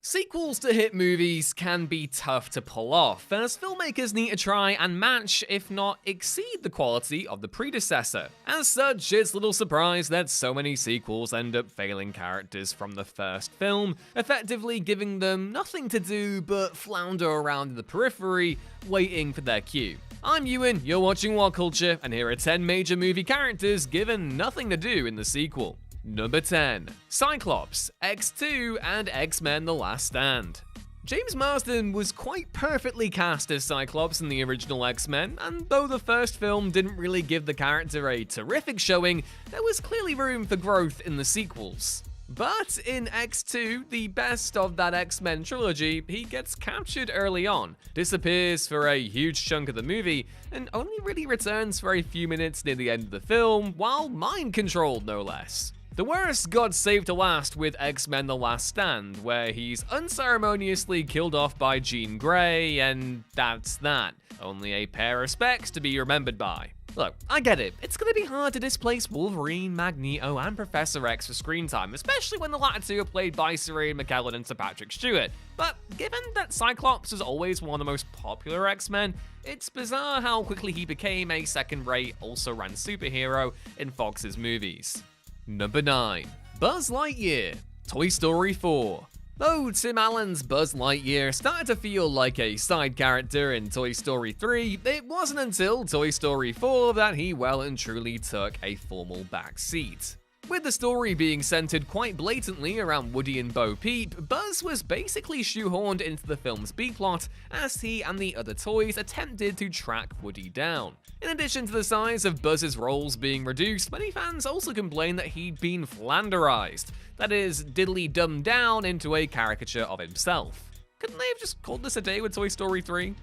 Sequels to hit movies can be tough to pull off, as filmmakers need to try and match, if not exceed, the quality of the predecessor. As such, it's little surprise that so many sequels end up failing characters from the first film, effectively giving them nothing to do but flounder around in the periphery, waiting for their cue. I'm Ewan, you're watching Whatculture, and here are 10 major movie characters given nothing to do in the sequel. Number 10. Cyclops, X2, and X-Men The Last Stand. James Marsden was quite perfectly cast as Cyclops in the original X-Men, and though the first film didn't really give the character a terrific showing, there was clearly room for growth in the sequels. But in X2, the best of that X-Men trilogy, he gets captured early on, disappears for a huge chunk of the movie, and only really returns for a few minutes near the end of the film, while mind-controlled no less. The worst got saved to last with X-Men The Last Stand, where he's unceremoniously killed off by Jean Grey, and that's that. Only a pair of specs to be remembered by. Look, I get it, it's gonna be hard to displace Wolverine, Magneto, and Professor X for screen time, especially when the latter two are played by Sir Ian McKellen and Sir Patrick Stewart. But given that Cyclops was always one of the most popular X-Men, it's bizarre how quickly he became a second-rate, also-ran superhero in Fox's movies. Number 9. Buzz Lightyear, Toy Story 4. Though Tim Allen's Buzz Lightyear started to feel like a side character in Toy Story 3, it wasn't until Toy Story 4 that he well and truly took a formal back seat. With the story being centered quite blatantly around Woody and Bo Peep, Buzz was basically shoehorned into the film's B-plot as he and the other toys attempted to track Woody down. In addition to the size of Buzz's roles being reduced, many fans also complained that he'd been flanderized, that is, diddly dumbed down into a caricature of himself. Couldn't they have just called this a day with Toy Story 3?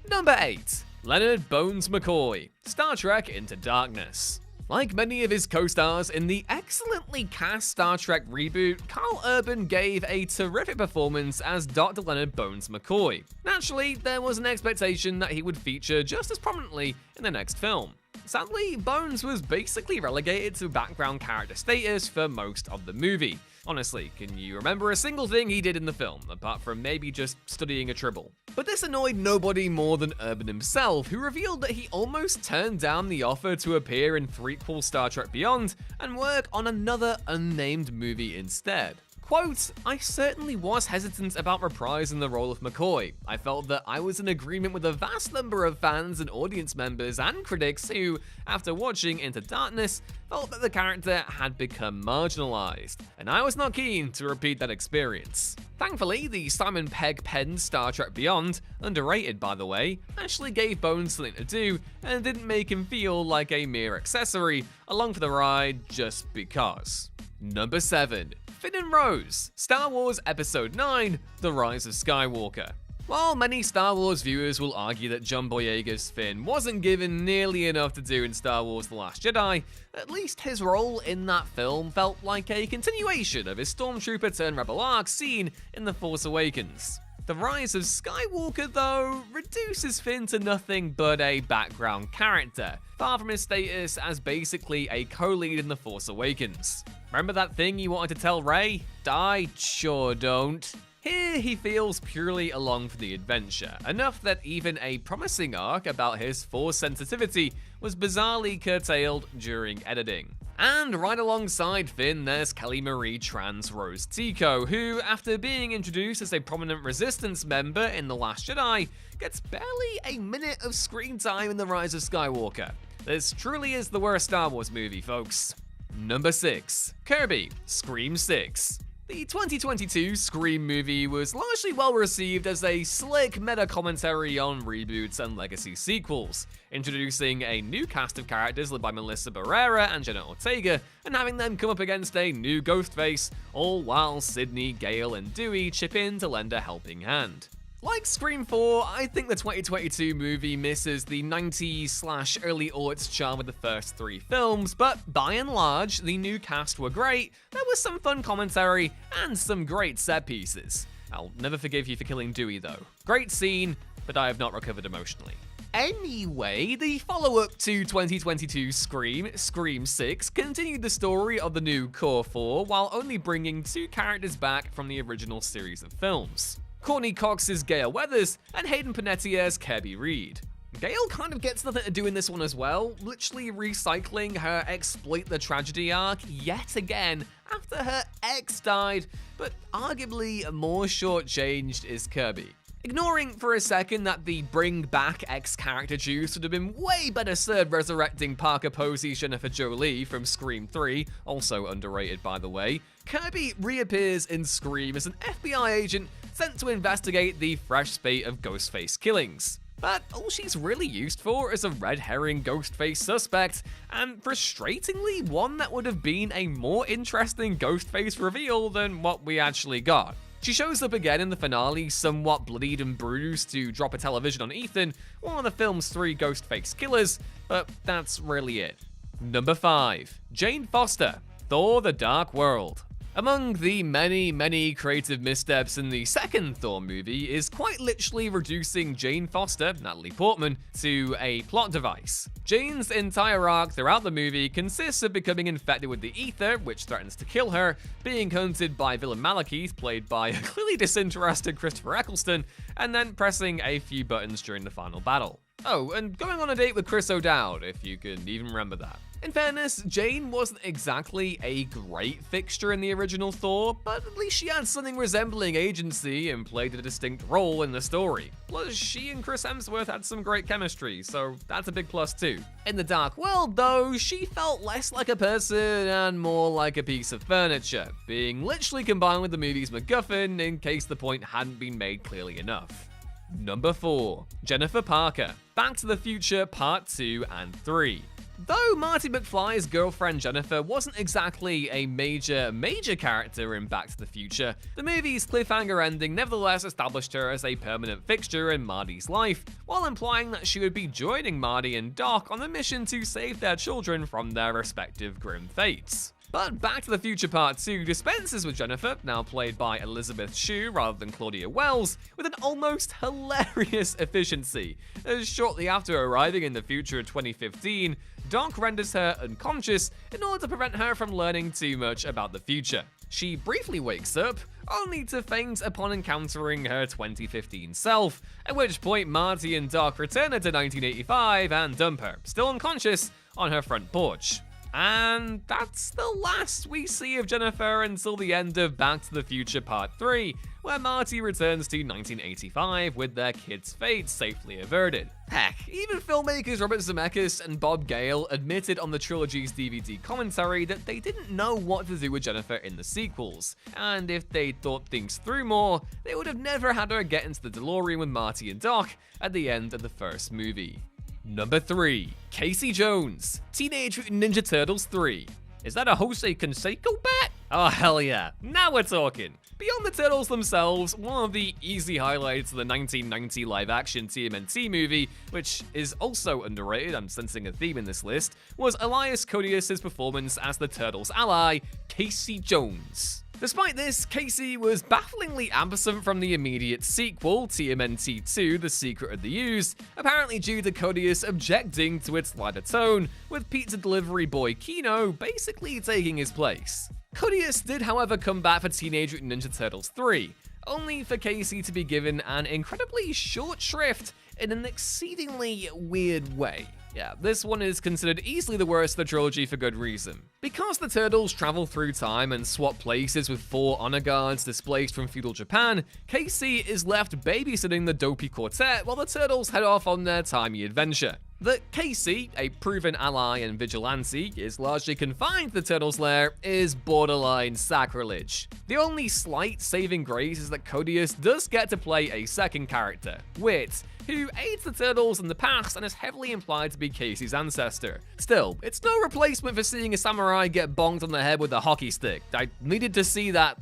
Number 8. Leonard Bones McCoy, Star Trek Into Darkness. Like many of his co-stars in the excellently cast Star Trek reboot, Carl Urban gave a terrific performance as Dr. Leonard Bones McCoy. Naturally, there was an expectation that he would feature just as prominently in the next film. Sadly, Bones was basically relegated to background character status for most of the movie. Honestly, can you remember a single thing he did in the film, apart from maybe just studying a tribble? But this annoyed nobody more than Urban himself, who revealed that he almost turned down the offer to appear in threequel Star Trek Beyond and work on another unnamed movie instead. Quote, "I certainly was hesitant about reprising the role of McCoy. I felt that I was in agreement with a vast number of fans and audience members and critics who, after watching Into Darkness, felt that the character had become marginalized, and I was not keen to repeat that experience." Thankfully, the Simon Pegg penned Star Trek Beyond, underrated by the way, actually gave Bones something to do and didn't make him feel like a mere accessory along for the ride just because. Number 7. Finn and Rose, Star Wars Episode 9, The Rise of Skywalker. While many Star Wars viewers will argue that John Boyega's Finn wasn't given nearly enough to do in Star Wars The Last Jedi, at least his role in that film felt like a continuation of his Stormtrooper-turned-rebel arc seen in The Force Awakens. The Rise of Skywalker, though, reduces Finn to nothing but a background character, far from his status as basically a co-lead in The Force Awakens. Remember that thing you wanted to tell Rey? I sure don't. Here he feels purely along for the adventure, enough that even a promising arc about his Force sensitivity was bizarrely curtailed during editing. And right alongside Finn, there's Kelly Marie Tran's Rose Tico, who, after being introduced as a prominent Resistance member in The Last Jedi, gets barely a minute of screen time in The Rise of Skywalker. This truly is the worst Star Wars movie, folks. Number 6. Kirby Scream 6. The 2022 Scream movie was largely well received as a slick meta-commentary on reboots and legacy sequels, introducing a new cast of characters led by Melissa Barrera and Jenna Ortega, and having them come up against a new Ghostface, all while Sydney, Gale, and Dewey chip in to lend a helping hand. Like Scream 4, I think the 2022 movie misses the 90s/early aughts charm of the first 3 films, but by and large, the new cast were great, there was some fun commentary, and some great set pieces. I'll never forgive you for killing Dewey though. Great scene, but I have not recovered emotionally. Anyway, the follow-up to 2022 Scream, Scream 6, continued the story of the new Core 4 while only bringing 2 characters back from the original series of films. Courtney Cox's Gale Weathers and Hayden Panettiere's Kirby Reed. Gale kind of gets nothing to do in this one as well, literally recycling her Exploit the Tragedy arc yet again after her ex died, but arguably more shortchanged is Kirby. Ignoring for a second that the bring back X character juice would have been way better served resurrecting Parker Posey's Jennifer Jolie from Scream 3, also underrated by the way, Kirby reappears in Scream as an FBI agent sent to investigate the fresh spate of Ghostface killings. But all she's really used for is a red herring Ghostface suspect, and frustratingly one that would have been a more interesting Ghostface reveal than what we actually got. She shows up again in the finale, somewhat bloodied and bruised, to drop a television on Ethan, one of the film's 3 Ghostface killers, but that's really it. Number 5. Jane Foster, Thor: The Dark World. Among the many creative missteps in the second Thor movie is quite literally reducing Jane Foster, Natalie Portman, to a plot device. Jane's entire arc throughout the movie consists of becoming infected with the ether, which threatens to kill her, being hunted by villain Malekith, played by a clearly disinterested Christopher Eccleston, and then pressing a few buttons during the final battle. Oh, and going on a date with Chris O'Dowd, if you can even remember that. In fairness, Jane wasn't exactly a great fixture in the original Thor, but at least she had something resembling agency and played a distinct role in the story. Plus, she and Chris Hemsworth had some great chemistry, so that's a big plus too. In the Dark World though, she felt less like a person and more like a piece of furniture, being literally combined with the movie's MacGuffin in case the point hadn't been made clearly enough. Number 4. Jennifer Parker, Back to the Future Part 2 and 3. Though Marty McFly's girlfriend Jennifer wasn't exactly a major character in Back to the Future, the movie's cliffhanger ending nevertheless established her as a permanent fixture in Marty's life, while implying that she would be joining Marty and Doc on the mission to save their children from their respective grim fates. But Back to the Future Part 2 dispenses with Jennifer, now played by Elizabeth Shue rather than Claudia Wells, with an almost hilarious efficiency, as shortly after arriving in the future of 2015, Doc renders her unconscious in order to prevent her from learning too much about the future. She briefly wakes up, only to faint upon encountering her 2015 self, at which point Marty and Doc return her to 1985 and dump her, still unconscious, on her front porch. And that's the last we see of Jennifer until the end of Back to the Future Part 3, where Marty returns to 1985 with their kids' fate safely averted. Heck, even filmmakers Robert Zemeckis and Bob Gale admitted on the trilogy's DVD commentary that they didn't know what to do with Jennifer in the sequels, and if they'd thought things through more, they would have never had her get into the DeLorean with Marty and Doc at the end of the first movie. Number 3. Casey Jones, Teenage Mutant Ninja Turtles 3. Is that a Jose Canseco bat? Oh hell yeah, now we're talking. Beyond the Turtles themselves, one of the easy highlights of the 1990 live-action TMNT movie, which is also underrated, I'm sensing a theme in this list, was Elias Koteas' performance as the Turtles' ally, Casey Jones. Despite this, Casey was bafflingly absent from the immediate sequel, TMNT 2, The Secret of the Ooze, apparently due to Koteas objecting to its lighter tone, with pizza delivery boy Kino basically taking his place. Koteas did however come back for Teenage Mutant Ninja Turtles 3, only for Casey to be given an incredibly short shrift in an exceedingly weird way. Yeah, this one is considered easily the worst of the trilogy for good reason. Because the Turtles travel through time and swap places with 4 honor guards displaced from feudal Japan, Casey is left babysitting the dopey quartet while the Turtles head off on their timey adventure. That Casey, a proven ally and vigilante, is largely confined to the Turtles' lair is borderline sacrilege. The only slight saving grace is that Koteas does get to play a second character, Wit, who aids the Turtles in the past and is heavily implied to be Casey's ancestor. Still, it's no replacement for seeing a samurai get bonked on the head with a hockey stick. I needed to see that,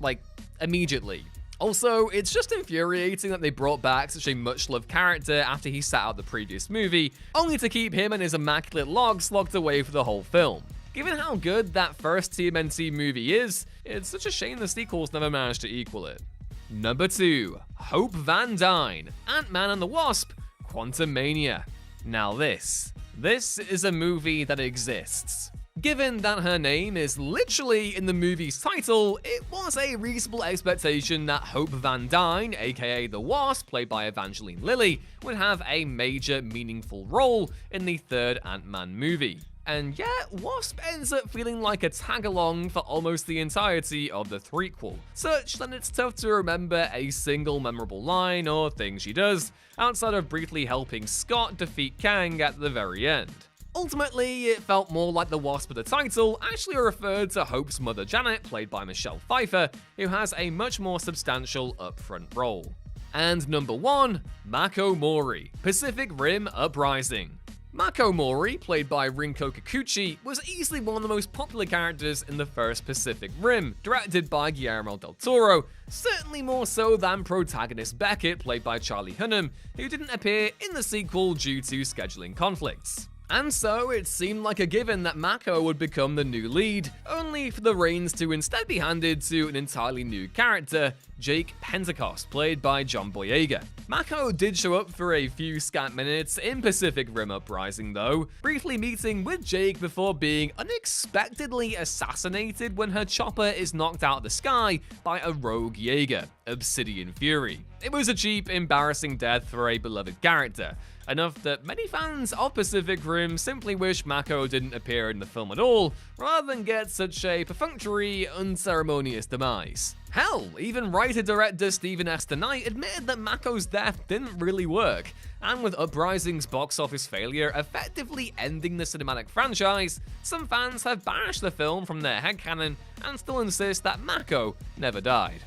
immediately. Also, it's just infuriating that they brought back such a much-loved character after he sat out the previous movie, only to keep him and his immaculate logs locked away for the whole film. Given how good that first TMNT movie is, it's such a shame the sequels never managed to equal it. Number 2. Hope Van Dyne, Ant-Man and the Wasp, Quantumania. Now this is a movie that exists. Given that her name is literally in the movie's title, it was a reasonable expectation that Hope Van Dyne, aka the Wasp, played by Evangeline Lilly, would have a major, meaningful role in the third Ant-Man movie. And yet, Wasp ends up feeling like a tag-along for almost the entirety of the threequel, such that it's tough to remember a single memorable line or thing she does, outside of briefly helping Scott defeat Kang at the very end. Ultimately, it felt more like the Wasp of the title actually referred to Hope's mother Janet, played by Michelle Pfeiffer, who has a much more substantial upfront role. And number 1, Mako Mori, Pacific Rim Uprising. Mako Mori, played by Rinko Kikuchi, was easily one of the most popular characters in the first Pacific Rim, directed by Guillermo del Toro, certainly more so than protagonist Beckett, played by Charlie Hunnam, who didn't appear in the sequel due to scheduling conflicts. And so it seemed like a given that Mako would become the new lead, only for the reins to instead be handed to an entirely new character, Jake Pentecost, played by John Boyega. Mako did show up for a few scant minutes in Pacific Rim Uprising though, briefly meeting with Jake before being unexpectedly assassinated when her chopper is knocked out of the sky by a rogue Jaeger, Obsidian Fury. It was a cheap, embarrassing death for a beloved character, enough that many fans of Pacific Rim simply wish Mako didn't appear in the film at all, rather than get such a perfunctory, unceremonious demise. Hell, even writer-director Stephen S. DeKnight admitted that Mako's death didn't really work, and with Uprising's box office failure effectively ending the cinematic franchise, some fans have banished the film from their headcanon and still insist that Mako never died.